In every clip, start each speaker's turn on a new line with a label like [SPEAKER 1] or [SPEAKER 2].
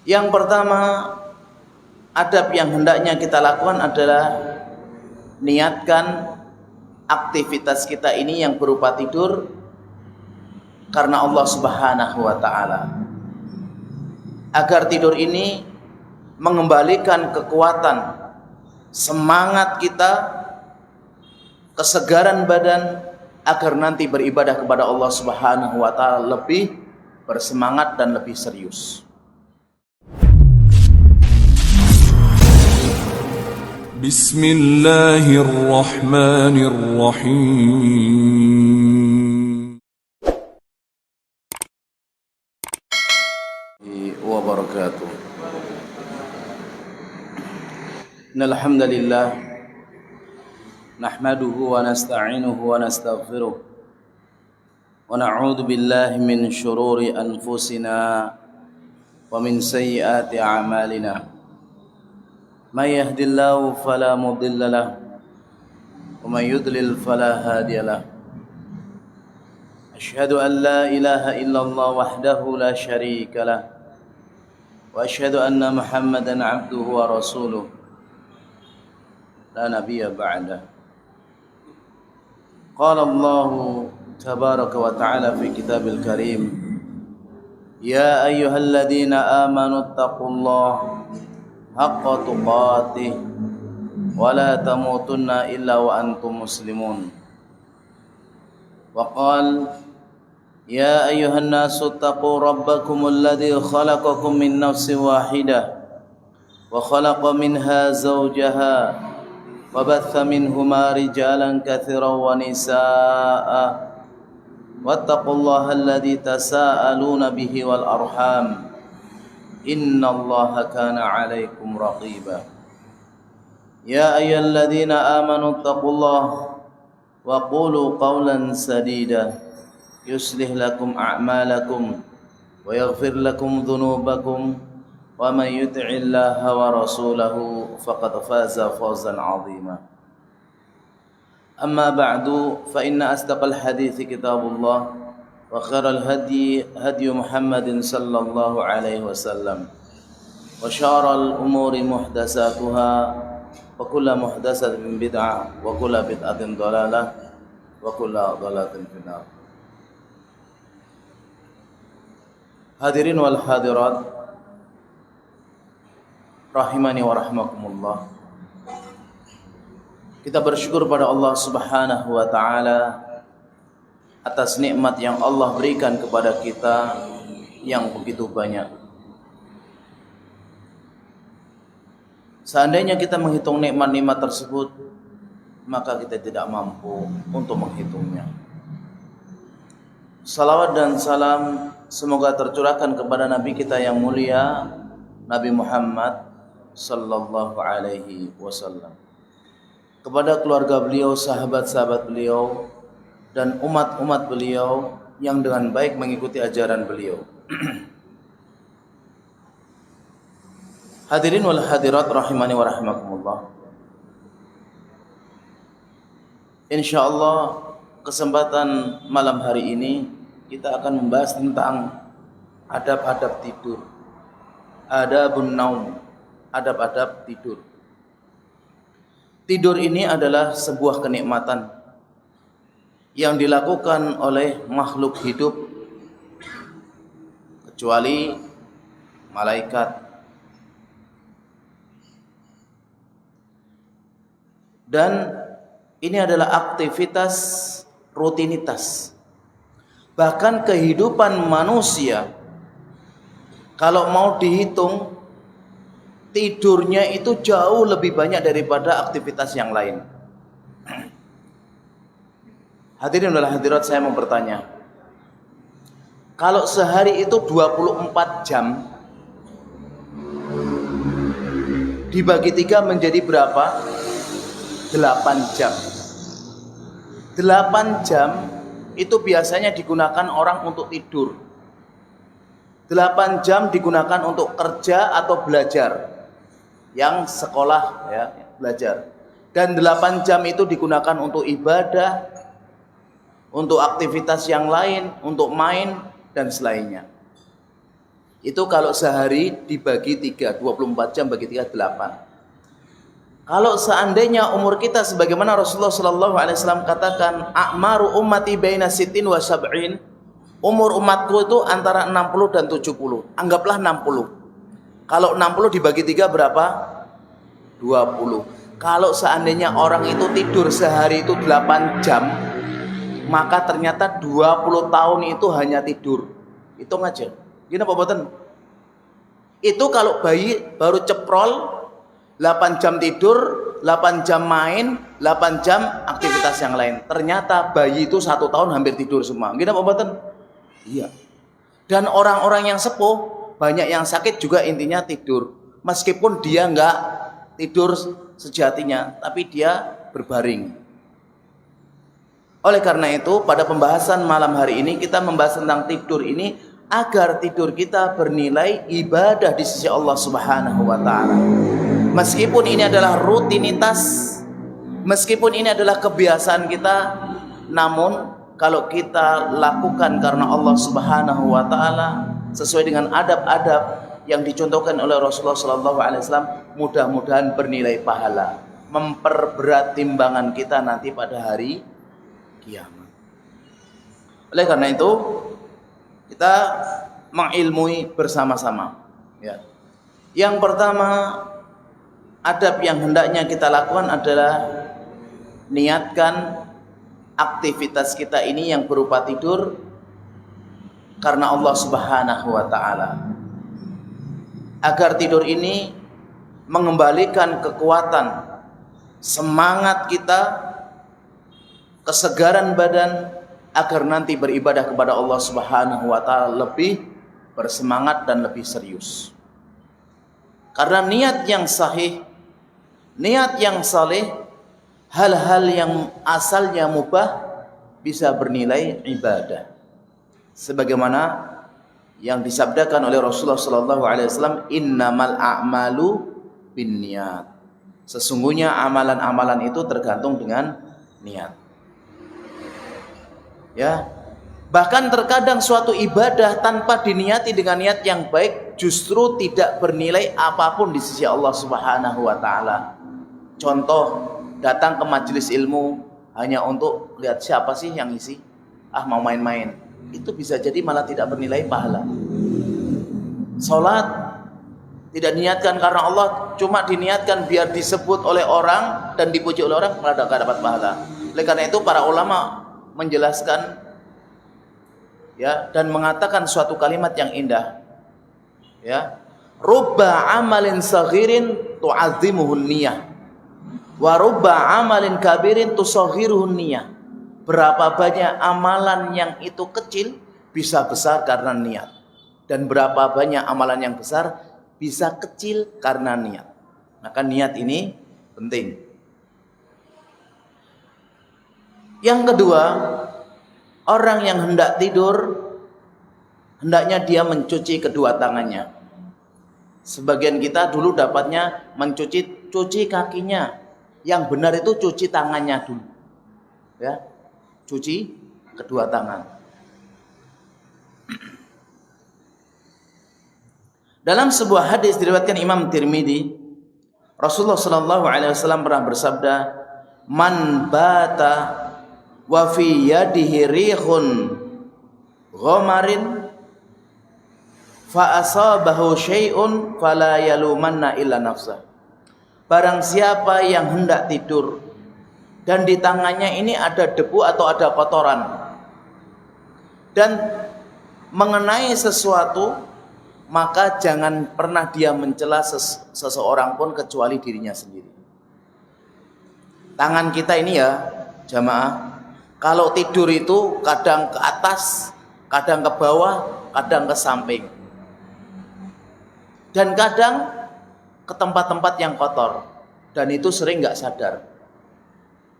[SPEAKER 1] Yang pertama, adab yang hendaknya kita lakukan adalah niatkan aktivitas kita ini yang berupa tidur karena Allah Subhanahu wa taala. Agar tidur ini mengembalikan kekuatan, semangat kita, kesegaran badan agar nanti beribadah kepada Allah Subhanahu wa taala lebih bersemangat dan lebih serius.
[SPEAKER 2] Bismillahirrahmanirrahim.
[SPEAKER 1] Wabarakatuh. Innal hamdalillah nahmaduhu wa nasta'inuhu wa nastaghfiruh wa na'udzu billahi min shururi anfusina wa min sayyiati a'malina. May yahdihillahu fala mudilla lahu wa may yudlil fala hadiya lahu. Asyhadu an la ilaha illallah wahdahu la syarika lah wa asyhadu anna Muhammadan abduhu wa rasuluh la nabiyya ba'da. Qala Allah tabaraka wa ta'ala fi kitabil karim, ya ayyuhalladzina amanu taqullaha haqqa tuqatih wa la tamutunna illa wa antum muslimun. Wa qala ya ayyuhan nasu taqu rabbakumul ladzi khalaqakum min nafsin wahidah wa khalaqa minha zawjaha wa batha minhuma rijalan katsiran wa nisaa'a wattaqullaha alladzi tasaaluna bihi wal arham innallaha kana 'alaikum raqiba. Ya ayyuhalladzina amanu taqullaha wa qulu qawlan sadida yuslih lakum a'malakum wa yaghfir lakum dhunubakum wa man yuti'illaha wa rasulahu faqad faza fawzan 'azima. Amma ba'du, fa inna asdaqal hadithi kitabullah wa khairal hadi Muhammadin sallallahu alaihi wasallam wa syarrul umuri muhdatsatuha wa kullu muhdatsatin bid'ah wa kullu bid'atin dhalalah wa kullu dhalalatin finnar. Hadirin wal hadirat rahimani wa rahmakumullah. Kita bersyukur pada Allah Subhanahu wa taala atas nikmat yang Allah berikan kepada kita yang begitu banyak. Seandainya kita menghitung nikmat-nikmat tersebut, maka kita tidak mampu untuk menghitungnya. Salawat dan salam semoga tercurahkan kepada Nabi kita yang mulia, Nabi Muhammad sallallahu alaihi wasallam, kepada keluarga beliau, sahabat-sahabat beliau, dan umat-umat beliau yang dengan baik mengikuti ajaran beliau. Hadirin wal hadirat rahimani wa rahimakumullah. Insyaallah kesempatan malam hari ini kita akan membahas tentang adab-adab tidur. Adabun naum, adab-adab tidur. Tidur ini adalah sebuah kenikmatan yang dilakukan oleh makhluk hidup kecuali malaikat. Dan ini adalah aktivitas rutinitas. Bahkan kehidupan manusia kalau mau dihitung, tidurnya itu jauh lebih banyak daripada aktivitas yang lain. Hadirin wal hadirat, saya mau bertanya, kalau sehari itu 24 jam dibagi 3 menjadi berapa? 8 jam. 8 jam itu biasanya digunakan orang untuk tidur. 8 jam digunakan untuk kerja atau belajar. Yang sekolah ya, belajar. Dan 8 jam itu digunakan untuk ibadah, untuk aktivitas yang lain, untuk main dan selainnya. Itu kalau sehari dibagi 3, 24 jam bagi 3, 8. Kalau seandainya umur kita sebagaimana Rasulullah sallallahu alaihi wasallam katakan, a'maru ummati baina sittin wa sab'in, umur umatku itu antara 60 dan 70. Anggaplah 60. Kalau 60 dibagi 3 berapa? 20. Kalau seandainya orang itu tidur sehari itu 8 jam, maka ternyata 20 tahun itu hanya tidur. Hitung aja. Gini apa boten? Itu kalau bayi baru ceprol 8 jam tidur, 8 jam main, 8 jam aktivitas yang lain. Ternyata bayi itu 1 tahun hampir tidur semua. Gini apa boten? Iya. Dan orang-orang yang sepuh, banyak yang sakit juga intinya tidur. Meskipun dia enggak tidur sejatinya, tapi dia berbaring. Oleh karena itu, pada pembahasan malam hari ini kita membahas tentang tidur ini agar tidur kita bernilai ibadah di sisi Allah Subhanahu wa taala. Meskipun ini adalah rutinitas, meskipun ini adalah kebiasaan kita, namun kalau kita lakukan karena Allah Subhanahu wa taala sesuai dengan adab-adab yang dicontohkan oleh Rasulullah sallallahu alaihi wasallam, mudah-mudahan bernilai pahala, memperberat timbangan kita nanti pada hari kiamat. Oleh karena itu, kita mengilmui bersama-sama, ya. Yang pertama, adab yang hendaknya kita lakukan adalah niatkan aktivitas kita ini yang berupa tidur karena Allah Subhanahu wa taala. Agar tidur ini mengembalikan kekuatan, semangat kita, kesegaran badan agar nanti beribadah kepada Allah Subhanahu wa taala lebih bersemangat dan lebih serius. Karena niat yang sahih, niat yang saleh, hal-hal yang asalnya mubah bisa bernilai ibadah. Sebagaimana yang disabdakan oleh Rasulullah sallallahu alaihi wasallam, innamal a'malu binniyat. Sesungguhnya amalan-amalan itu tergantung dengan niat. Ya. Bahkan terkadang suatu ibadah tanpa diniati dengan niat yang baik justru tidak bernilai apapun di sisi Allah Subhanahu wa taala. Contoh, datang ke majelis ilmu hanya untuk lihat siapa sih yang isi, mau main-main, itu bisa jadi malah tidak bernilai pahala. Salat tidak diniatkan karena Allah, cuma diniatkan biar disebut oleh orang dan dipuji oleh orang, malah tidak dapat pahala. Oleh karena itu para ulama menjelaskan, ya, dan mengatakan suatu kalimat yang indah, ya, rubba amalin saghirin tu'azzimuhun niyah wa rubba amalin kabirin tusaghiruhun niyah. Berapa banyak amalan yang itu kecil bisa besar karena niat, dan berapa banyak amalan yang besar bisa kecil karena niat. Maka niat ini penting. Yang kedua, orang yang hendak tidur hendaknya dia mencuci kedua tangannya. Sebagian kita dulu dapatnya cuci kakinya. Yang benar itu cuci tangannya dulu. Ya. Cuci kedua tangan. Dalam sebuah hadis diriwayatkan Imam Tirmidzi, Rasulullah sallallahu alaihi wasallam pernah bersabda, "Man bata wa fi yadihi rihun ghamarin fa asabahu syai'un fala yalumanna illa nafsah." Barang siapa yang hendak tidur dan di tangannya ini ada debu atau ada kotoran dan mengenai sesuatu, maka jangan pernah dia mencela seseorang pun kecuali dirinya sendiri. Tangan kita ini ya jamaah, kalau tidur itu kadang ke atas, kadang ke bawah, kadang ke samping, dan kadang ke tempat-tempat yang kotor, dan itu sering nggak sadar.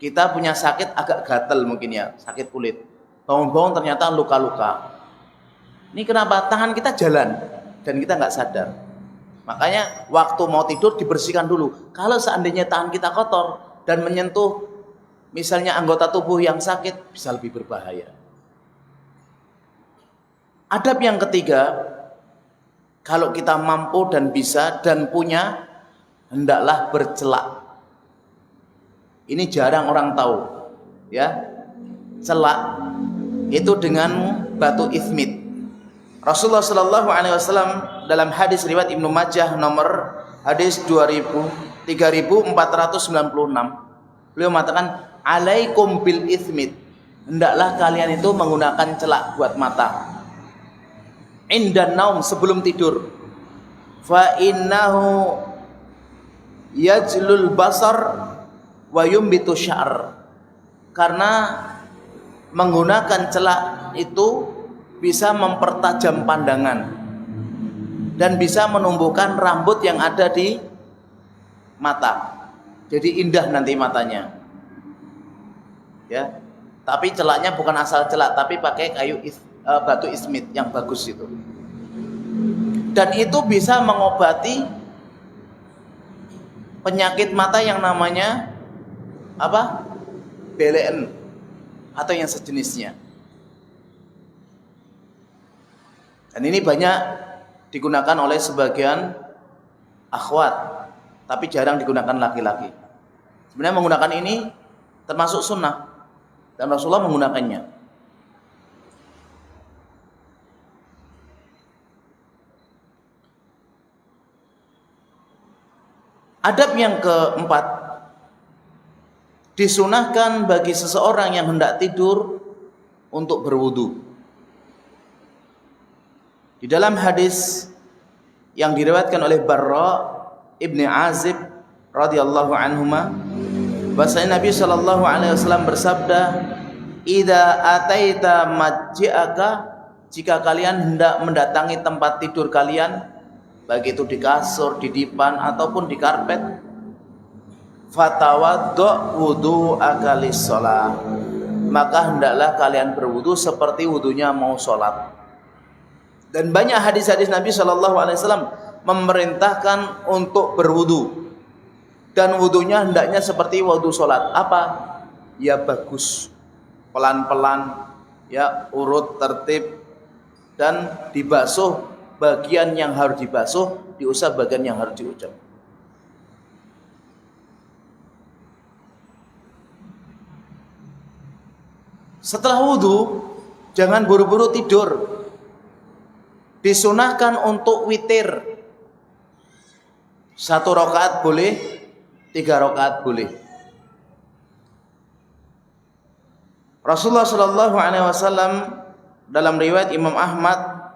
[SPEAKER 1] Kita punya sakit agak gatel mungkin ya, sakit kulit, bangun-bangun ternyata luka-luka. Ini kenapa? Tangan kita jalan dan kita nggak sadar. Makanya waktu mau tidur dibersihkan dulu. Kalau seandainya tangan kita kotor dan menyentuh misalnya anggota tubuh yang sakit, bisa lebih berbahaya. Adab yang ketiga, Kalau kita mampu dan bisa dan punya, hendaklah bercelak. Ini jarang orang tahu, ya. Celak itu dengan batu ismit. Rasulullah Shallallahu Alaihi Wasallam dalam hadis riwayat Ibnu Majah nomor hadis 3496, beliau mengatakan, alaikum bil ismit, hendaklah kalian itu menggunakan celak buat mata. Indan naum, sebelum tidur. Fa innahu yajlul basar wa yumbitu sya'r, karena menggunakan celak itu bisa mempertajam pandangan dan bisa menumbuhkan rambut yang ada di mata. Jadi indah nanti matanya. Ya. Tapi celaknya bukan asal celak, tapi pakai batu ismit yang bagus itu. Dan itu bisa mengobati penyakit mata yang namanya apa? BLN atau yang sejenisnya. Dan ini banyak digunakan oleh sebagian akhwat, tapi jarang digunakan laki-laki. Sebenarnya menggunakan ini termasuk sunnah, dan Rasulullah menggunakannya. Adab yang keempat, disunahkan bagi seseorang yang hendak tidur untuk berwudu. Di dalam hadis yang diriwayatkan oleh Barra ibni Azib radhiyallahu anhuma, bahwasanya Nabi Shallallahu Alaihi Wasallam bersabda, "Idza ataita majji'aka, jika kalian hendak mendatangi tempat tidur kalian, baik itu di kasur, di dipan ataupun di karpet, fatawaddo wudu'aka lis-shalah, maka hendaklah kalian berwudu seperti wudunya mau sholat." Dan banyak hadis-hadis Nabi Shallallahu Alaihi Wasallam memerintahkan untuk berwudu, dan wudunya hendaknya seperti wudu sholat. Apa? Ya bagus, pelan-pelan, ya urut tertib, dan dibasuh bagian yang harus dibasuh, diusap bagian yang harus diucap. Setelah wudu, jangan buru-buru tidur. Disunahkan untuk witir. 1 rakaat boleh, 3 rakaat boleh. Rasulullah Shallallahu Alaihi Wasallam dalam riwayat Imam Ahmad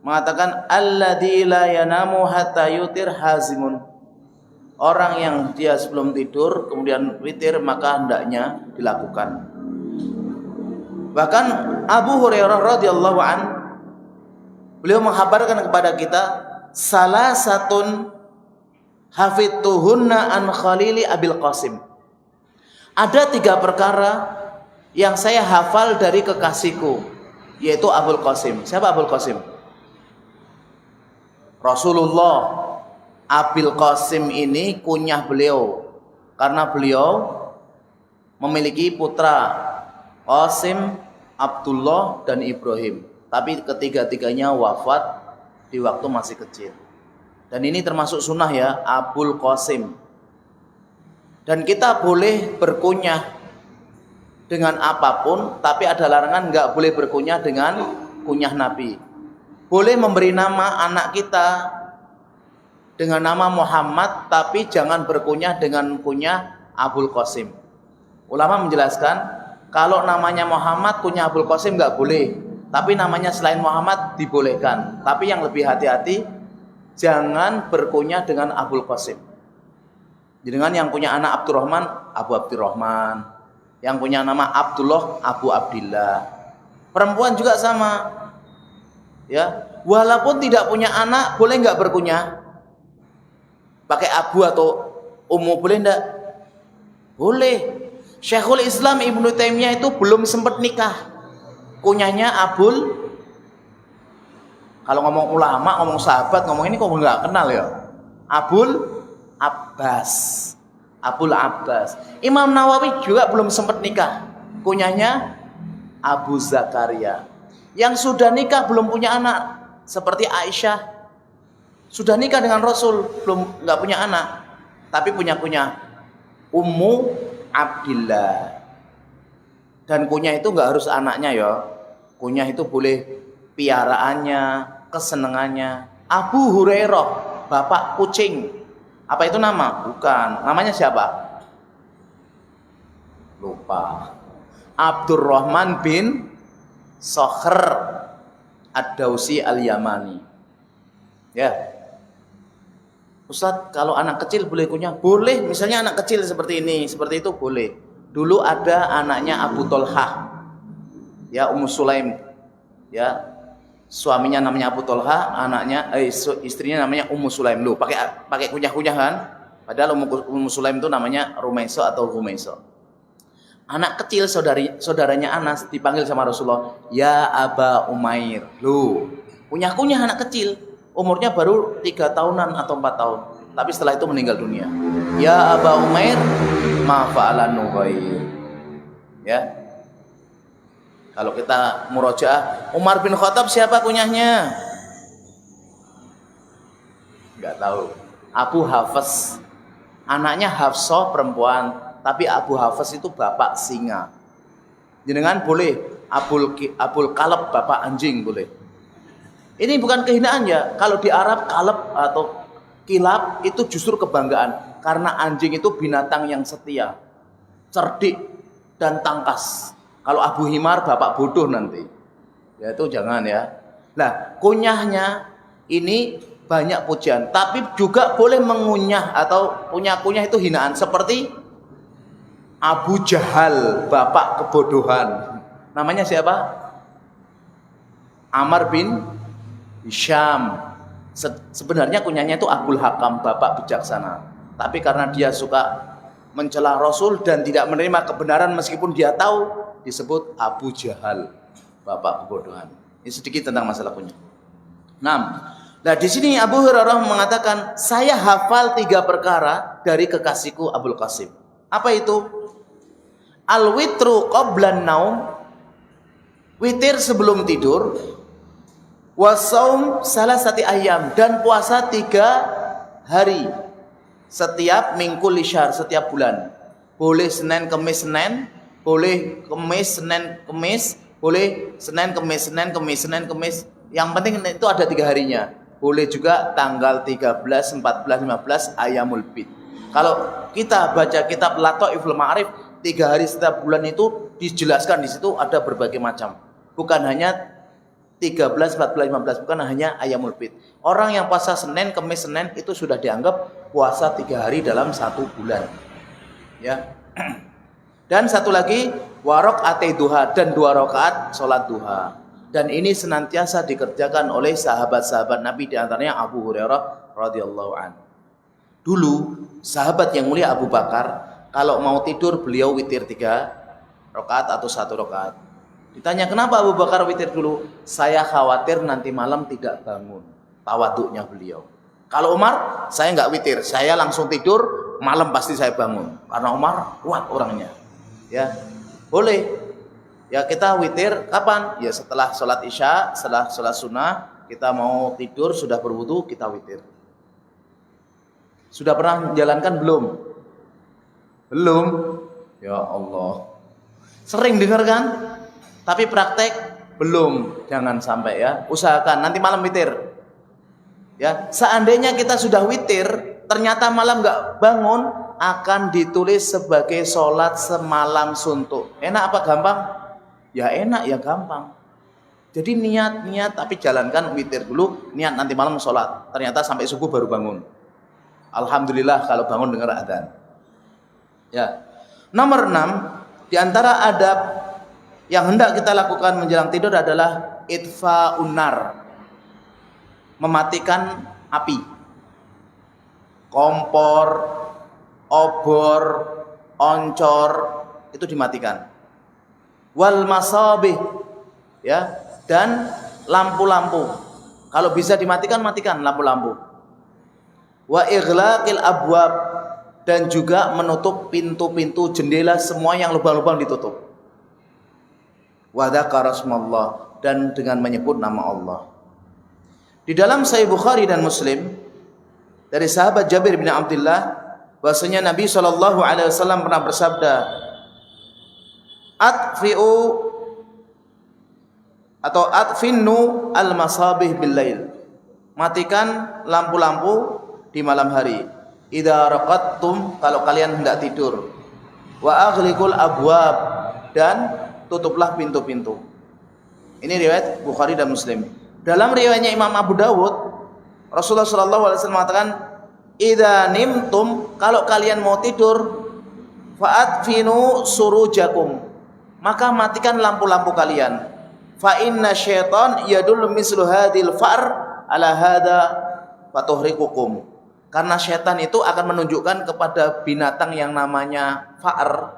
[SPEAKER 1] mengatakan, alladzi la yanamu hatta yutir hazimun. Orang yang dia sebelum tidur kemudian witir, maka hendaknya dilakukan. Bahkan Abu Hurairah radhiyallahu an, beliau menghabarkan kepada kita, salasatun hafidtuhunna an Khalili Abil Qasim. Ada 3 perkara yang saya hafal dari kekasihku, yaitu Abul Qasim. Siapa Abul Qasim? Rasulullah. Abil Qasim ini kunyah beliau, karena beliau memiliki putra Qasim, Abdullah, dan Ibrahim. Tapi ketiga-tiganya wafat di waktu masih kecil. Dan ini termasuk sunnah ya, Abul Qasim. Dan kita boleh berkunyah dengan apapun, tapi ada larangan nggak boleh berkunyah dengan kunyah Nabi. Boleh memberi nama anak kita dengan nama Muhammad, tapi jangan berkunyah dengan kunyah Abul Qasim. Ulama menjelaskan, kalau namanya Muhammad, kunyah Abul Qasim nggak boleh. Tapi namanya selain Muhammad dibolehkan. Tapi yang lebih hati-hati, jangan berkunyah dengan Abul Qasim. Dengan yang punya anak Abdurrahman, Abu Abdurrahman. Yang punya nama Abdullah, Abu Abdillah. Perempuan juga sama. Ya, walaupun tidak punya anak, boleh nggak berkunyah? Pakai Abu atau Ummu boleh nggak? Boleh. Syekhul Islam Ibnu Taimiyah itu belum sempat nikah, kunyahnya Abul. Kalau ngomong ulama, ngomong sahabat, ngomong ini kok nggak kenal ya? Abul Abbas, Abul Abbas. Imam Nawawi juga belum sempat nikah, kunyahnya Abu Zakaria. Yang sudah nikah belum punya anak, seperti Aisyah, Sudah nikah dengan Rasul, belum nggak punya anak, tapi punya kunyah Ummu Abdillah. Dan kunyah itu nggak harus anaknya ya. Kunyah itu boleh piaraannya, kesenangannya. Abu Hurairah, bapak kucing. Apa itu nama? Bukan. Namanya siapa? Lupa. Abdurrahman bin Sakhr Ad-Dausi Al-Yamani. Ya. Ustadz, kalau anak kecil boleh kunyah? Boleh. Misalnya anak kecil seperti ini, seperti itu boleh. Dulu ada anaknya Abu Tolhah, ya Ummu Sulaim, ya suaminya namanya Abu Tolhah, anaknya istrinya namanya Ummu Sulaim. Loh, pakai kunyah-kunyah kan? Padahal Ummu Sulaim itu namanya Rumaiso atau Humaiso. Anak kecil saudaranya Anas dipanggil sama Rasulullah, ya Aba Umair. Loh, kunyah-kunyah anak kecil, umurnya baru 3 tahunan atau 4 tahun. Tapi setelah itu meninggal dunia. Ya Aba Umair, ma fa'alan Nubair. Ya. Kalau kita murojaah, Umar bin Khattab siapa kunyahnya? Enggak tahu. Abu Hafs. Anaknya Hafsah perempuan, tapi Abu Hafs itu bapak singa. Jenengan boleh Abul Kalab bapak anjing boleh. Ini bukan kehinaan ya. Kalau di Arab kalab atau kilab itu justru kebanggaan, karena anjing itu binatang yang setia, cerdik dan tangkas. Kalau Abu Himar bapak bodoh nanti. Ya itu jangan ya. Nah, kunyahnya ini banyak pujian, tapi juga boleh mengunyah atau kunyah itu hinaan, seperti Abu Jahal, bapak kebodohan. Namanya siapa? Amr bin Hisham. Sebenarnya kunyahnya itu Abul Hakam, bapak bijaksana. Tapi karena dia suka mencela Rasul dan tidak menerima kebenaran meskipun dia tahu, disebut Abu Jahal, bapak kebodohan. Ini sedikit tentang masalah kunyah. 6. Nah, di sini Abu Hurairah mengatakan, saya hafal 3 perkara dari kekasihku Abul Qasim. Apa itu? Al-witru qablan naum, witir sebelum tidur. Wasaum salasati ayyam, dan puasa 3 hari setiap mingkul lisyar, setiap bulan. Boleh Senin Kemis Senin, boleh Kemis Senin Kemis, boleh Senin Kemis Senin Kemis Senin Kemis. Yang penting itu ada 3 harinya. Boleh juga tanggal 13, 14, 15 Ayyamul Bid. Kalau kita baca kitab Lataiful Ma'arif, 3 hari setiap bulan itu dijelaskan, di situ ada berbagai macam. Bukan hanya 13, 14, 15, bukan hanya Ayyamul Bid. Orang yang puasa Senin, Kemis, Senin itu sudah dianggap puasa 3 hari dalam 1 bulan. Ya. Dan satu lagi, warok ate duha, dan 2 rakaat sholat duha. Dan ini senantiasa dikerjakan oleh sahabat-sahabat Nabi, diantaranya Abu Hurairah radhiyallahu anhu. Dulu sahabat yang mulia Abu Bakar, kalau mau tidur beliau witir 3 rakaat atau 1 rakaat. Ditanya kenapa Abu Bakar witir dulu? Saya khawatir nanti malam tidak bangun. Tawaduknya beliau. Kalau Umar, saya nggak witir, saya langsung tidur, malam pasti saya bangun. Karena Umar kuat orangnya. Ya, boleh. Ya kita witir kapan? Ya setelah sholat isya, setelah sholat sunnah, kita mau tidur sudah berwudu, kita witir. Sudah pernah menjalankan belum? Belum? Ya Allah. Sering dengar kan? Tapi praktek belum. Jangan sampai ya. Usahakan nanti malam witir. Ya, seandainya kita sudah witir, ternyata malam nggak bangun, akan ditulis sebagai sholat semalam suntuk. Enak apa gampang? Ya enak, ya gampang. Jadi niat tapi jalankan witir dulu, niat nanti malam sholat. Ternyata sampai subuh baru bangun. Alhamdulillah kalau bangun dengar adzan. Ya. Nomor 6, di antara adab yang hendak kita lakukan menjelang tidur adalah itfa'un nar, mematikan api. Kompor, obor, oncor itu dimatikan. Wal masabih, ya, dan lampu-lampu. Kalau bisa dimatikan, matikan lampu-lampu. Wa ighlaqil abwab, dan juga menutup pintu-pintu, jendela, semua yang lubang-lubang ditutup. Wa dzakara rasmallah, dan dengan menyebut nama Allah. Di dalam Sahih Bukhari dan Muslim dari sahabat Jabir bin Abdullah bahwasanya Nabi SAW pernah bersabda, atfi'u atau atfinnu al-masabih bil lail, matikan lampu-lampu di malam hari. Idza raqadtum, kalau kalian hendak tidur. Wa aghliqul abwab, dan tutuplah pintu-pintu. Ini riwayat Bukhari dan Muslim. Dalam riwayatnya Imam Abu Dawud, Rasulullah SAW mengatakan, idza nimtum, kalau kalian mau tidur, fa'atfinu surujakum, maka matikan lampu-lampu kalian. Fa inna syaitan yadullu mislu hadil far ala hada fatuhrikukum, karena syaitan itu akan menunjukkan kepada binatang yang namanya fa'ar,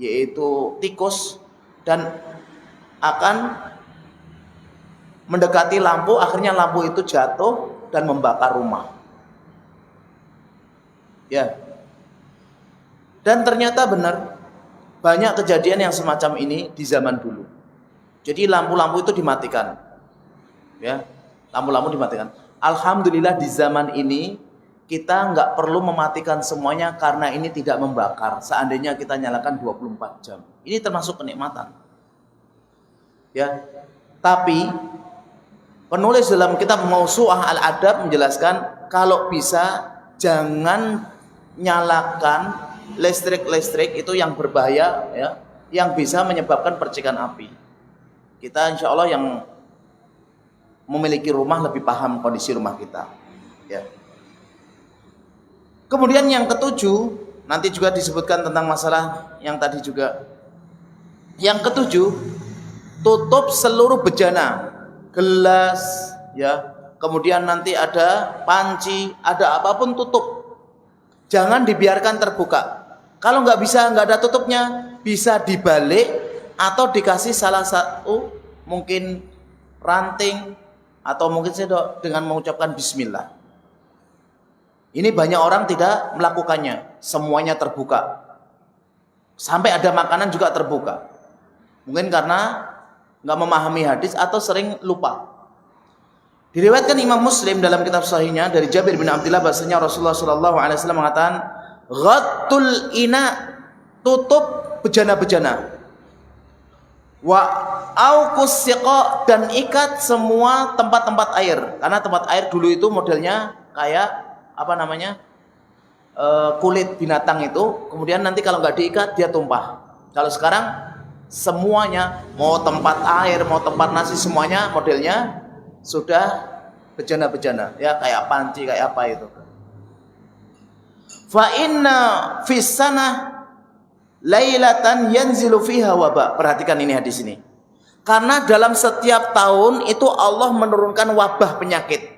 [SPEAKER 1] yaitu tikus, dan akan mendekati lampu, akhirnya lampu itu jatuh dan membakar rumah. Ya. Dan ternyata benar, banyak kejadian yang semacam ini di zaman dulu. Jadi lampu-lampu itu dimatikan. Ya, lampu-lampu dimatikan. Alhamdulillah di zaman ini kita nggak perlu mematikan semuanya karena ini tidak membakar. Seandainya kita nyalakan 24 jam. Ini termasuk kenikmatan. Ya. Tapi penulis dalam kitab Mausu'ah Al-Adab menjelaskan kalau bisa jangan nyalakan listrik itu yang berbahaya, ya, yang bisa menyebabkan percikan api. Kita insya Allah yang memiliki rumah lebih paham kondisi rumah kita. Ya. Kemudian yang ketujuh, nanti juga disebutkan tentang masalah yang tadi juga. Yang ketujuh, tutup seluruh bejana, gelas, ya. Kemudian nanti ada panci, ada apapun tutup. Jangan dibiarkan terbuka. Kalau nggak ada tutupnya, bisa dibalik atau dikasih salah satu mungkin ranting atau mungkin sendok dengan mengucapkan bismillah. Ini banyak orang tidak melakukannya, semuanya terbuka. Sampai ada makanan juga terbuka. Mungkin karena nggak memahami hadis atau sering lupa. Diriwayatkan Imam Muslim dalam kitab sahihnya dari Jabir bin Abdullah bahwasanya Rasulullah SAW mengatakan, ghattul ina, tutup bejana-bejana, wa auqus siqa, dan ikat semua tempat-tempat air, karena tempat air dulu itu modelnya kayak apa namanya, kulit binatang itu, kemudian nanti kalau nggak diikat dia tumpah. Kalau sekarang semuanya, mau tempat air, mau tempat nasi, semuanya modelnya sudah bejana-bejana, ya, kayak panci, kayak apa itu. Fa inna fis sanah lailatan yanzilu fiha waba. Perhatikan ini hadis ini. Karena dalam setiap tahun itu Allah menurunkan wabah penyakit.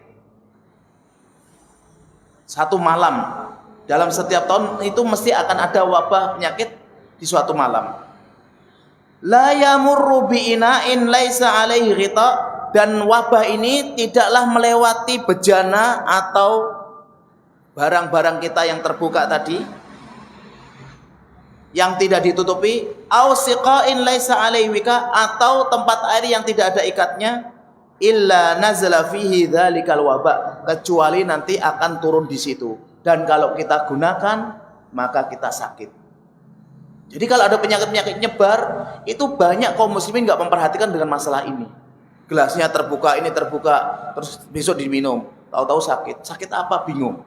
[SPEAKER 1] Satu malam. Dalam setiap tahun itu mesti akan ada wabah penyakit di suatu malam. La yamurru bi ina'in laisa alaihi ghita, dan wabah ini tidaklah melewati bejana atau barang-barang kita yang terbuka tadi yang tidak ditutupi, au siqain laisa alaihi wika, atau tempat air yang tidak ada ikatnya, illa nazala fihi dzalikal waba, kecuali nanti akan turun di situ, dan kalau kita gunakan maka kita sakit. Jadi kalau ada penyakit-penyakit nyebar, itu banyak kaum muslimin nggak memperhatikan dengan masalah ini. Gelasnya terbuka, ini terbuka, terus besok diminum, tahu-tahu sakit. Sakit apa? Bingung.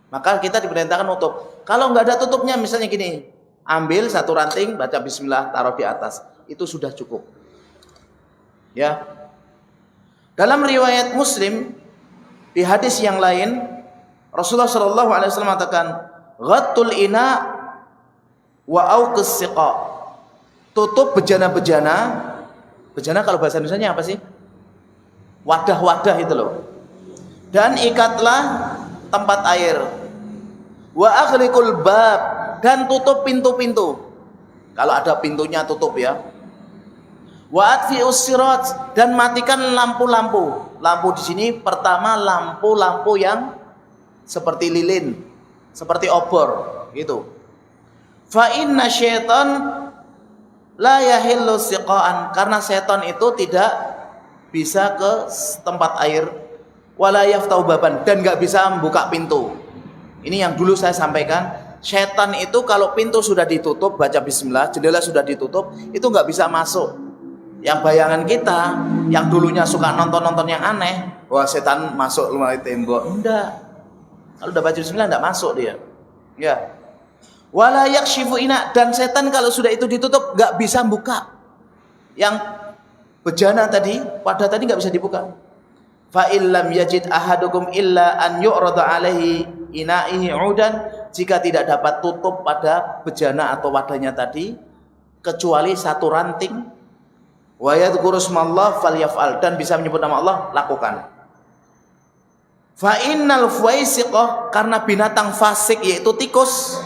[SPEAKER 1] Maka kita diperintahkan nutup. Kalau nggak ada tutupnya, misalnya gini, ambil satu ranting, baca bismillah, taruh di atas, itu sudah cukup. Ya. Dalam riwayat Muslim, di hadis yang lain, Rasulullah SAW mengatakan, ghattul ina wa auqis siqa, tutup bejana-bejana. Bejana kalau bahasa Indonesianya apa sih? Wadah-wadah itu loh. Dan ikatlah tempat air. Wa aghliqul bab, dan tutup pintu-pintu. Kalau ada pintunya tutup, ya. Wa atfi'us sirat, dan matikan lampu-lampu. Lampu di sini pertama lampu-lampu yang seperti lilin, seperti obor, gitu. Fa inna syaitan la yahillu siqaan, karena setan itu tidak bisa ke tempat air wala yaftau baban, dan nggak bisa membuka pintu. Ini yang dulu saya sampaikan, setan itu kalau pintu sudah ditutup, baca bismillah, jendela sudah ditutup, itu nggak bisa masuk. Yang bayangan kita yang dulunya suka nonton-nonton yang aneh, wah setan masuk melalui tembok, enggak. Kalau udah baca bismillah enggak masuk dia. Ya. Wala yakshifu ina, dan setan kalau sudah itu ditutup enggak bisa buka. Yang bejana tadi, wadah tadi enggak bisa dibuka. Fa illam yajid ahadukum illa an yu'rada alaihi ina'ihi 'udan, jika tidak dapat tutup pada bejana atau wadahnya tadi kecuali satu ranting, wa yadhkuru smallah falyaf'al, dan bisa menyebut nama Allah, lakukan. Fa innal fuwaisiqah, karena binatang fasik yaitu tikus,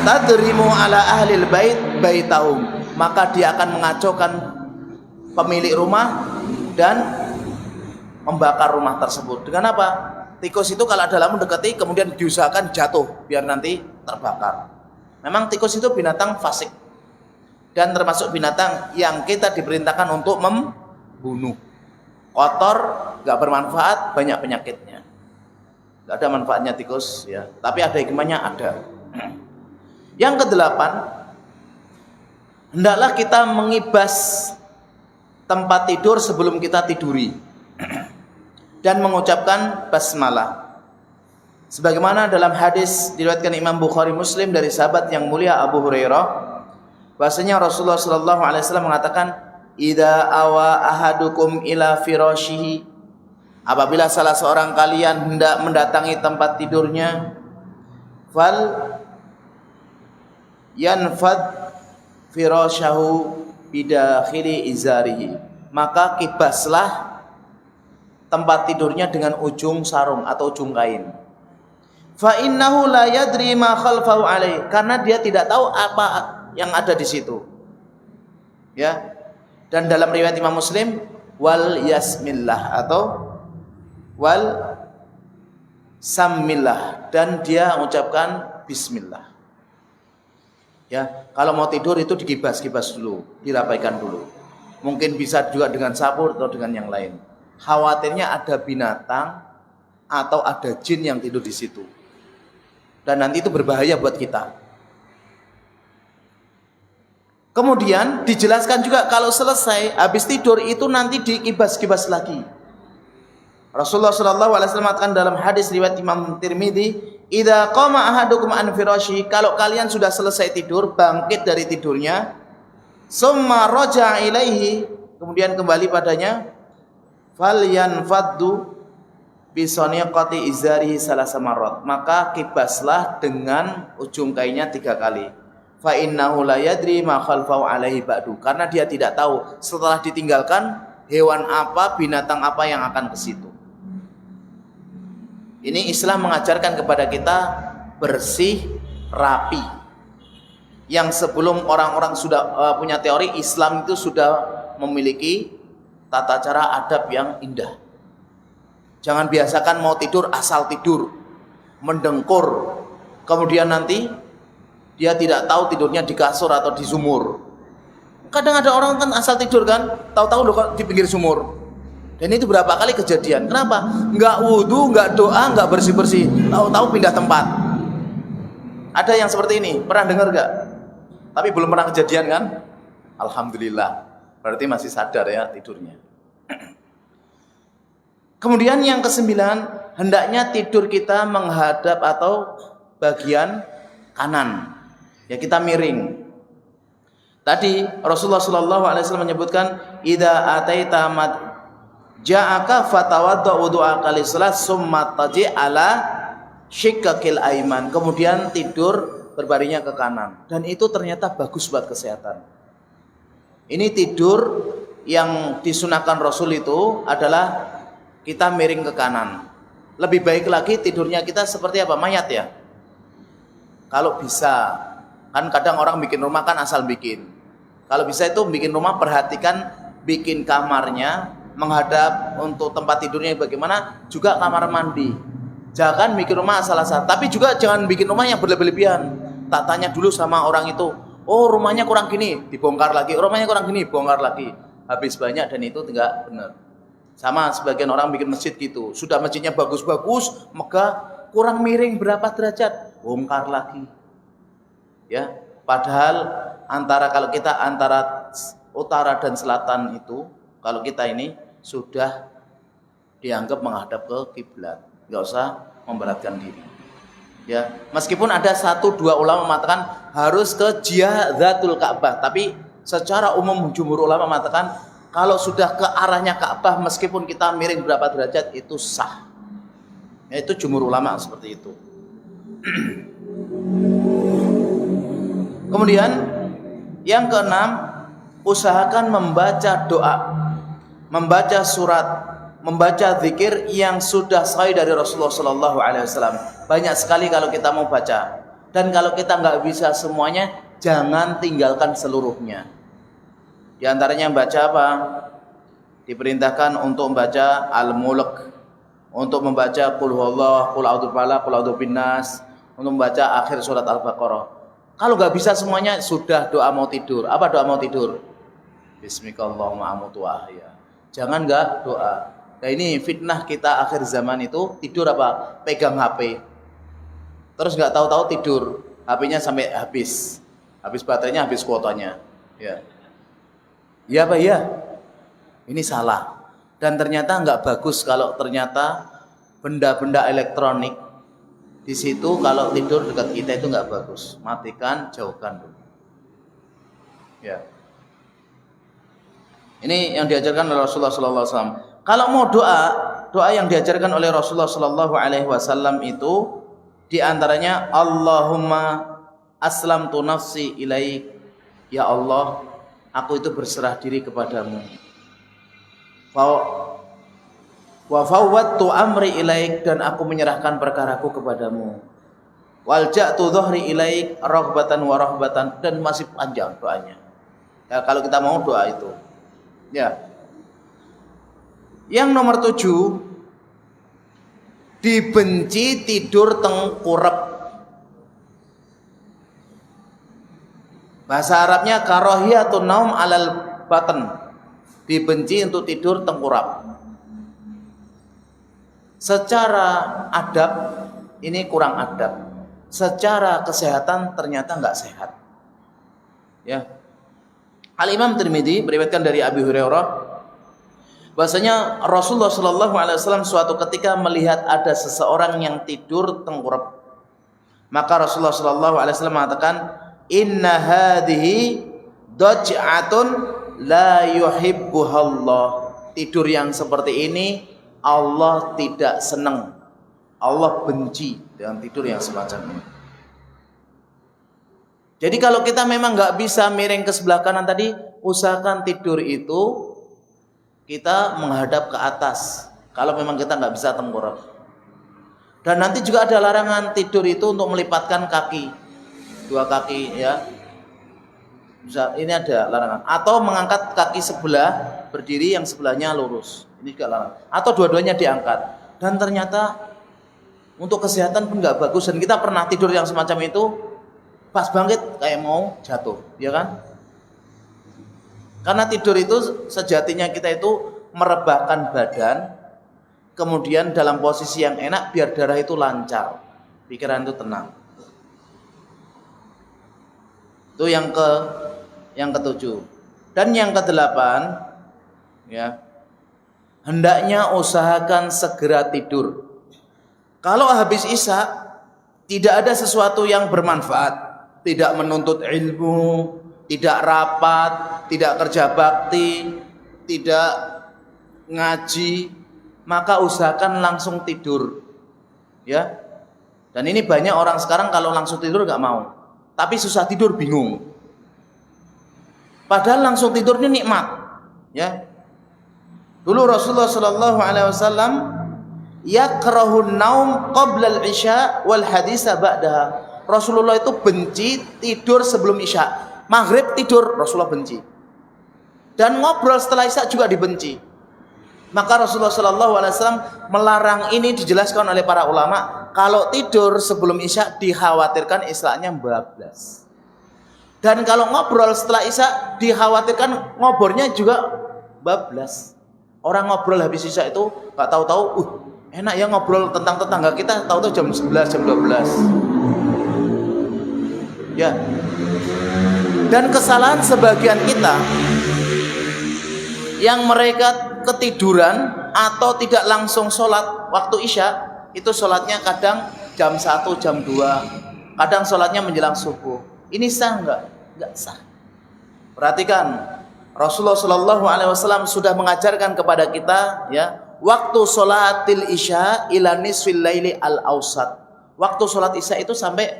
[SPEAKER 1] tadrimu ala ahlil bait baitahum, maka dia akan mengacaukan pemilik rumah dan membakar rumah tersebut. Dengan apa? Tikus itu kalau ada lamu mendekati kemudian diusahakan jatuh biar nanti terbakar. Memang tikus itu binatang fasik dan termasuk binatang yang kita diperintahkan untuk membunuh. Kotor, gak bermanfaat, banyak penyakitnya. Gak ada manfaatnya tikus ya, tapi ada hikmahnya, ada. Yang kedelapan, hendaklah kita mengibas tempat tidur sebelum kita tiduri dan mengucapkan basmalah. Sebagaimana dalam hadis diriwayatkan Imam Bukhari Muslim dari sahabat yang mulia Abu Hurairah, bahasanya Rasulullah sallallahu alaihi wasallam mengatakan, "Idza awa ahadukum ila firashihi," apabila salah seorang kalian hendak mendatangi tempat tidurnya, fal yanfad firashahu bidakhili izarihi, maka kibaslah tempat tidurnya dengan ujung sarung atau ujung kain. Fa innahu la yadri ma khalfahu alaihi, karena dia tidak tahu apa yang ada di situ. Ya. Dan dalam riwayat Imam Muslim, wal yasmillah atau wal sammillah, dan dia mengucapkan bismillah. Ya, kalau mau tidur itu dikibas-kibas dulu, dirapaikan dulu. Mungkin bisa juga dengan sapu atau dengan yang lain. Khawatirnya ada binatang atau ada jin yang tidur di situ, dan nanti itu berbahaya buat kita. Kemudian dijelaskan juga kalau selesai habis tidur itu nanti dikibas-kibas lagi. Rasulullah sallallahu alaihi wasallam mengatakan dalam hadis riwayat Imam Tirmidzi, "Idza qama ahadukum an firashihi," kalau kalian sudah selesai tidur, bangkit dari tidurnya, summa raja'a ilaihi, kemudian kembali padanya, falyanfaddu bisaniqati izarihi salasa marrat, maka kibaslah dengan ujung kainnya 3 kali. Fa innahu la yadri ma khalfahu alaihi ba'du, karena dia tidak tahu setelah ditinggalkan hewan apa, binatang apa yang akan ke situ. Ini Islam mengajarkan kepada kita bersih, rapi. Yang sebelum orang-orang sudah punya teori, Islam itu sudah memiliki tata cara adab yang indah. Jangan biasakan mau tidur asal tidur, mendengkur, kemudian nanti dia tidak tahu tidurnya di kasur atau di sumur. Kadang ada orang kan asal tidur kan, tahu-tahu loh di pinggir sumur. Dan itu berapa kali kejadian. Kenapa? Enggak wudu, enggak doa, enggak bersih-bersih, tahu-tahu pindah tempat. Ada yang seperti ini, pernah dengar enggak? Tapi belum pernah kejadian kan? Alhamdulillah. Berarti masih sadar ya tidurnya. Kemudian yang ke-9, hendaknya tidur kita menghadap atau bagian kanan. Ya, kita miring. Tadi Rasulullah sallallahu alaihi wasallam menyebutkan, "Idza ataita ja'aka fatawadda wudu'aka lis-salat summa taji' ala shiqqil aiman." Kemudian tidur berbaringnya ke kanan, dan itu ternyata bagus buat kesehatan. Ini tidur yang disunahkan Rasul itu adalah kita miring ke kanan. Lebih baik lagi tidurnya kita seperti apa? Mayat ya. Kalau bisa, kan kadang orang bikin rumah kan asal bikin. Kalau bisa itu bikin rumah, perhatikan bikin kamarnya menghadap untuk tempat tidurnya bagaimana, juga kamar mandi. Jangan bikin rumah asal-asal, tapi juga jangan bikin rumah yang berlebihan. Tak tanya dulu sama orang itu, oh rumahnya kurang gini, dibongkar lagi, rumahnya kurang gini, bongkar lagi. Habis banyak dan itu tidak benar. Sama sebagian orang bikin masjid gitu. Sudah masjidnya bagus-bagus, megah, kurang miring berapa derajat, bongkar lagi. Ya, padahal kalau kita antara utara dan selatan itu, kalau kita ini sudah dianggap menghadap ke kiblat, nggak usah memberatkan diri. Ya, meskipun ada 1-2 ulama mengatakan harus ke jihadatul Ka'bah, tapi secara umum jumhur ulama mengatakan kalau sudah ke arahnya Ka'bah meskipun kita miring berapa derajat itu sah. Ya, itu jumhur ulama seperti itu. Kemudian yang keenam, usahakan membaca doa, membaca surat, membaca zikir yang sudah sahih dari Rasulullah Sallallahu Alaihi Wasallam. Banyak sekali kalau kita mau baca. Dan kalau kita nggak bisa semuanya, jangan tinggalkan seluruhnya. Di antaranya baca apa? Diperintahkan untuk membaca Al-Mulk, untuk membaca Qul huwallahu, Qul a'udzu birabbil falaq, Qul a'udzu binnas, untuk membaca akhir surat Al-Baqarah. Kalau nggak bisa semuanya, sudah doa mau tidur. Apa doa mau tidur? Bismikallahumma amutu wa ahya. Jangan nggak doa. Nah, ini fitnah kita akhir zaman itu, tidur apa? Pegang HP. Terus nggak tahu-tahu tidur, HP-nya sampai habis baterainya, habis kuotanya. Ya. Ya Pak ya, ini salah. Dan ternyata nggak bagus kalau ternyata benda-benda elektronik di situ kalau tidur dekat kita itu nggak bagus. Matikan, jauhkan dulu. Ya. Ini yang diajarkan oleh Rasulullah SAW. Kalau mau doa yang diajarkan oleh Rasulullah SAW itu diantaranya Allahumma aslamtu nafsi ilaik, ya Allah, aku itu berserah diri kepadamu. Wa fawwadtu amri ilaik, dan aku menyerahkan perkaraku kepadamu. Walja'tu dhahri ilaik raghbatan wa rahbatan, dan masih panjang doanya. Ya, kalau kita mau doa itu. Ya. Yang nomor 7, dibenci tidur tengkurap. Bahasa Arabnya karahiyatun naum alal batan. Dibenci untuk tidur tengkurap. Secara adab ini kurang adab. Secara kesehatan ternyata enggak sehat. Ya. Al-Imam Tirmidzi meriwayatkan dari Abi Hurairah bahwasanya Rasulullah Shallallahu Alaihi Wasallam suatu ketika melihat ada seseorang yang tidur tengkurap, maka Rasulullah Shallallahu Alaihi Wasallam mengatakan, Inna hadhihi daj'atun la yuhibbuhallah. Tidur yang seperti ini Allah tidak senang, Allah benci dengan tidur yang semacam ini. Jadi kalau kita memang nggak bisa miring ke sebelah kanan tadi, usahakan tidur itu kita menghadap ke atas. Kalau memang kita nggak bisa tengkurap. Dan nanti juga ada larangan tidur itu untuk melipatkan kaki, 2 kaki ya. Ini ada larangan. Atau mengangkat kaki sebelah berdiri, yang sebelahnya lurus. Ini juga larangan. Atau dua-duanya diangkat. Dan ternyata untuk kesehatan pun nggak bagus. Dan kita pernah tidur yang semacam itu, pas bangkit kayak mau jatuh, ya kan? Karena tidur itu sejatinya kita itu merebahkan badan, kemudian dalam posisi yang enak biar darah itu lancar, pikiran itu tenang. Itu yang ke-7. Dan yang ke-8, ya, hendaknya usahakan segera tidur. Kalau habis Isya tidak ada sesuatu yang bermanfaat, tidak menuntut ilmu, tidak rapat, tidak kerja bakti, tidak ngaji, maka usahakan langsung tidur. Ya. Dan ini banyak orang sekarang kalau langsung tidur nggak mau. Tapi susah tidur, bingung. Padahal langsung tidur ini nikmat, ya. Dulu Rasulullah Shallallahu Alaihi Wasallam yakrahun naum qabla al-isya wal haditsa ba'daha. Rasulullah itu benci tidur sebelum Isya. Maghrib tidur Rasulullah benci. Dan ngobrol setelah Isya juga dibenci. Maka Rasulullah SAW melarang ini, dijelaskan oleh para ulama. Kalau tidur sebelum Isya dikhawatirkan Isyanya bablas. Dan kalau ngobrol setelah Isya dikhawatirkan ngobornya juga bablas. Orang ngobrol habis isya itu nggak tahu-tahu, enak ya ngobrol tentang tetangga kita, tahu-tahu jam 11, jam 12. Ya. Dan kesalahan sebagian kita yang mereka ketiduran atau tidak langsung sholat waktu isya, itu sholatnya kadang jam 1, jam 2, kadang sholatnya menjelang subuh. Ini sah nggak? Nggak sah. Perhatikan, Rasulullah SAW sudah mengajarkan kepada kita, ya, waktu sholatil isya ila nisfil laili al ausat. Waktu sholat isya itu sampai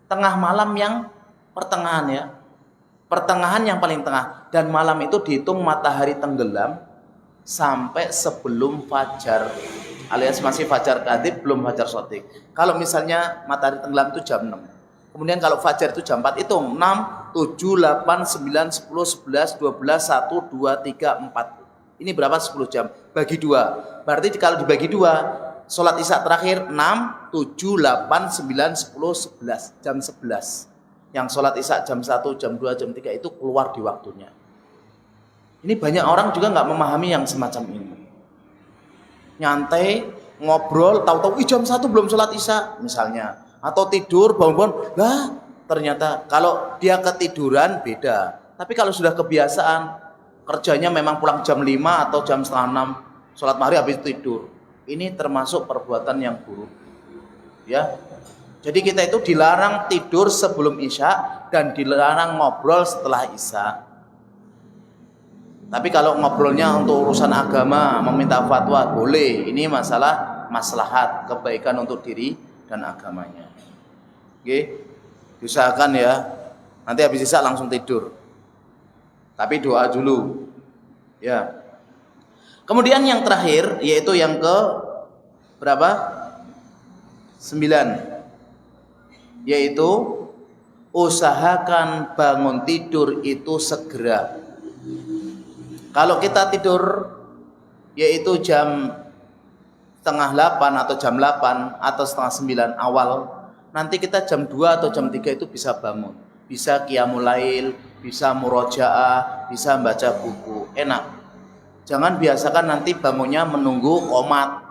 [SPEAKER 1] tengah malam yang pertengahan, ya, pertengahan yang paling tengah. Dan malam itu dihitung matahari tenggelam sampai sebelum fajar, alias masih fajar kadhib, belum fajar shadiq. Kalau misalnya matahari tenggelam itu jam 6, kemudian kalau fajar itu jam 4, hitung 6, 7, 8, 9, 10, 11, 12, 1, 2, 3, 4. Ini berapa? 10 jam. Bagi 2. Berarti kalau dibagi 2, sholat isya terakhir 6, 7, 8, 9, 10, 11. Jam 11. Yang sholat isya jam 1, jam 2, jam 3 itu keluar di waktunya. Ini banyak orang juga nggak memahami yang semacam ini. Nyantai, ngobrol, tahu-tahu jam 1 belum sholat isya misalnya. Atau tidur, bangun-bangun, lah ternyata kalau dia ketiduran beda. Tapi kalau sudah kebiasaan, kerjanya memang pulang jam 5 atau jam setengah 6, sholat maghrib habis tidur. Ini termasuk perbuatan yang buruk. Ya. Jadi kita itu dilarang tidur sebelum isya dan dilarang ngobrol setelah isya. Tapi kalau ngobrolnya untuk urusan agama, meminta fatwa, boleh. Ini masalah maslahat, kebaikan untuk diri dan agamanya. Oke. Diusahakan ya, nanti habis isya langsung tidur. Tapi doa dulu. Ya. Kemudian yang terakhir, yaitu yang ke berapa? 9. Yaitu usahakan bangun tidur itu segera. Kalau kita tidur yaitu jam setengah 8 atau jam 8 atau setengah 9 awal, nanti kita jam 2 atau jam 3 itu bisa bangun, bisa qiyamul lail, bisa murojaah, bisa baca buku, enak. Jangan biasakan nanti bangunnya menunggu qomat.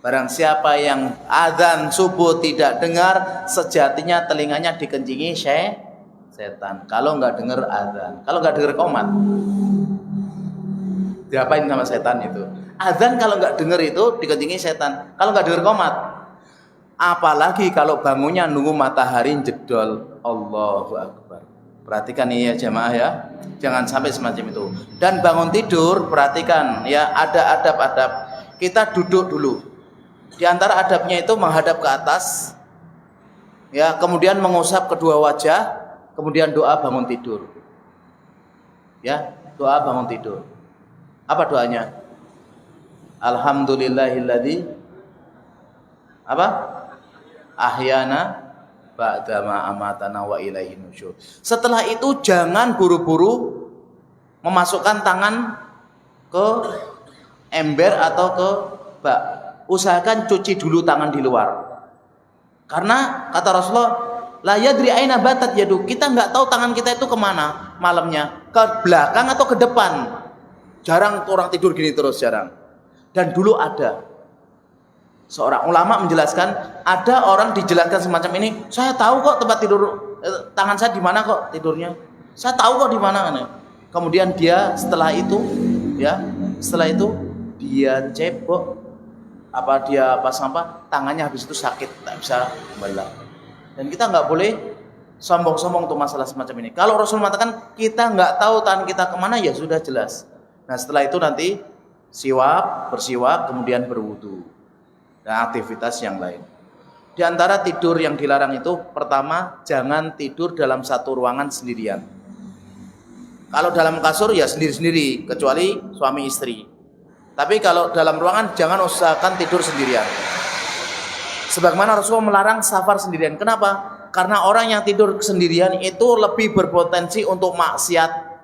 [SPEAKER 1] Barang siapa yang azan subuh tidak dengar, sejatinya telinganya dikencingi setan. Kalau nggak dengar azan, kalau nggak dengar qomat, diapain sama setan itu? Azan kalau nggak dengar itu dikencingi setan. Kalau nggak dengar qomat, apalagi kalau bangunnya nunggu matahari jedol. Allahu Akbar. Perhatikan ini ya jamaah ya, jangan sampai semacam itu. Dan bangun tidur, perhatikan ya, ada adab-adab. Kita duduk dulu. Di antara adabnya itu menghadap ke atas, ya, kemudian mengusap kedua wajah, kemudian doa bangun tidur. Ya, doa bangun tidur. Apa doanya? Alhamdulillahilladzi apa? Ahyana ba'dama amatana wa ilaihin nusyur. Setelah itu jangan buru-buru memasukkan tangan ke ember atau ke bak. Usahakan cuci dulu tangan di luar. Karena kata Rasulullah, la yadri aina batat yadu. Kita nggak tahu tangan kita itu kemana malamnya, ke belakang atau ke depan. Jarang orang tidur gini terus, jarang. Dan dulu ada seorang ulama menjelaskan, ada orang dijelaskan semacam ini, saya tahu kok tempat tidur tangan saya di mana kok tidurnya, saya tahu kok di mana. Kemudian dia setelah itu dia cebok dia tangannya habis itu sakit, tak bisa kembali lagi. Dan kita nggak boleh sombong-sombong untuk masalah semacam ini. Kalau Rasul mengatakan kita nggak tahu tangan kita kemana, ya sudah jelas. Nah setelah itu nanti bersiwak, kemudian berwudu dan aktivitas yang lain. Di antara tidur yang dilarang itu, pertama, jangan tidur dalam satu ruangan sendirian. Kalau dalam kasur ya sendiri-sendiri, kecuali suami istri. Tapi kalau dalam ruangan jangan usahakan tidur sendirian. Sebagaimana Rasulullah melarang safar sendirian. Kenapa? Karena orang yang tidur sendirian itu lebih berpotensi untuk maksiat.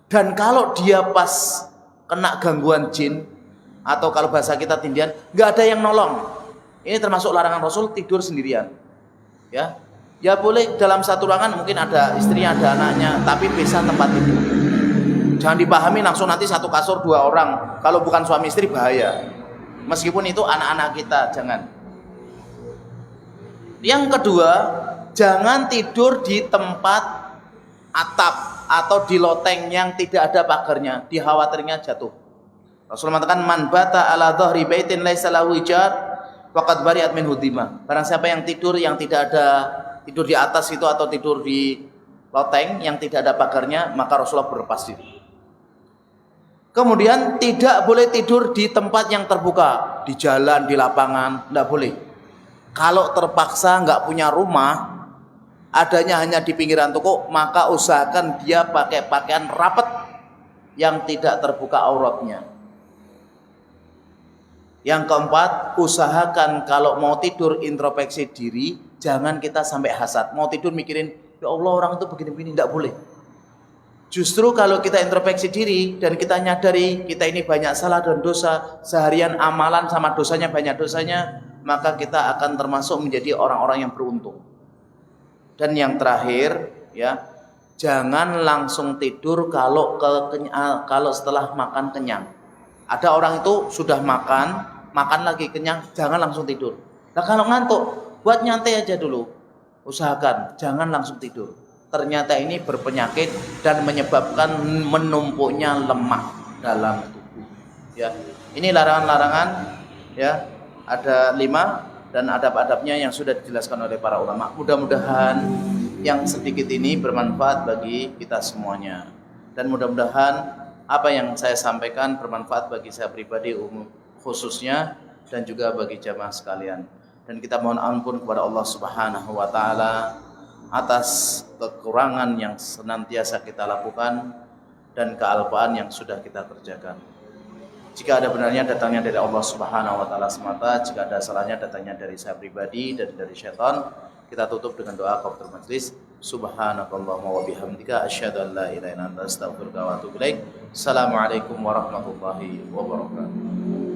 [SPEAKER 1] Dan kalau dia pas kena gangguan jin, atau kalau bahasa kita tindian, nggak ada yang nolong. Ini termasuk larangan Rasul, tidur sendirian. Ya boleh dalam satu ruangan, mungkin ada istrinya, ada anaknya, tapi bisa tempat tidur. Jangan dipahami langsung nanti satu kasur 2 orang. Kalau bukan suami istri bahaya. Meskipun itu anak-anak kita, jangan. Yang kedua, jangan tidur di tempat atap atau di loteng yang tidak ada pagarnya, dikhawatirnya jatuh. Rasulullah mengatakan man bata ala dhahri baitin laisa lahu jar faqad bari'at min hudima. Barang siapa yang tidak ada tidur di atas itu atau tidur di loteng yang tidak ada pagarnya, maka Rasulullah berlepas diri. Kemudian tidak boleh tidur di tempat yang terbuka, di jalan, di lapangan, tidak boleh. Kalau terpaksa nggak punya rumah, adanya hanya di pinggiran toko, maka usahakan dia pakai pakaian rapat yang tidak terbuka auratnya. Yang keempat, usahakan kalau mau tidur introspeksi diri, jangan kita sampai hasad. Mau tidur mikirin, ya Allah orang itu begini-begini, tidak boleh. Justru kalau kita introspeksi diri dan kita nyadari kita ini banyak salah dan dosa, seharian amalan sama dosanya banyak dosanya, maka kita akan termasuk menjadi orang-orang yang beruntung. Dan yang terakhir, ya, jangan langsung tidur kalau setelah makan kenyang. Ada orang itu sudah makan lagi kenyang, jangan langsung tidur. Nah kalau ngantuk, buat nyantai aja dulu. Usahakan jangan langsung tidur. Ternyata ini berpenyakit dan menyebabkan menumpuknya lemak dalam tubuh. Ya, ini larangan-larangan, ya, ada 5 dan adab-adabnya yang sudah dijelaskan oleh para ulama. Mudah-mudahan yang sedikit ini bermanfaat bagi kita semuanya. Dan mudah-mudahan apa yang saya sampaikan bermanfaat bagi saya pribadi khususnya dan juga bagi jamaah sekalian. Dan kita mohon ampun kepada Allah Subhanahu wa taala atas kekurangan yang senantiasa kita lakukan dan kealpaan yang sudah kita kerjakan. Jika ada benarnya datangnya dari Allah Subhanahu wa taala semata, jika ada salahnya datangnya dari saya pribadi dan dari syaitan. Kita tutup dengan doa kafaratul majlis. Subhanakallahumma wa bihamdika asyhadu an la ilaha illa anta astaghfiruka wa atubu ilaik. Assalamualaikum warahmatullahi wabarakatuh.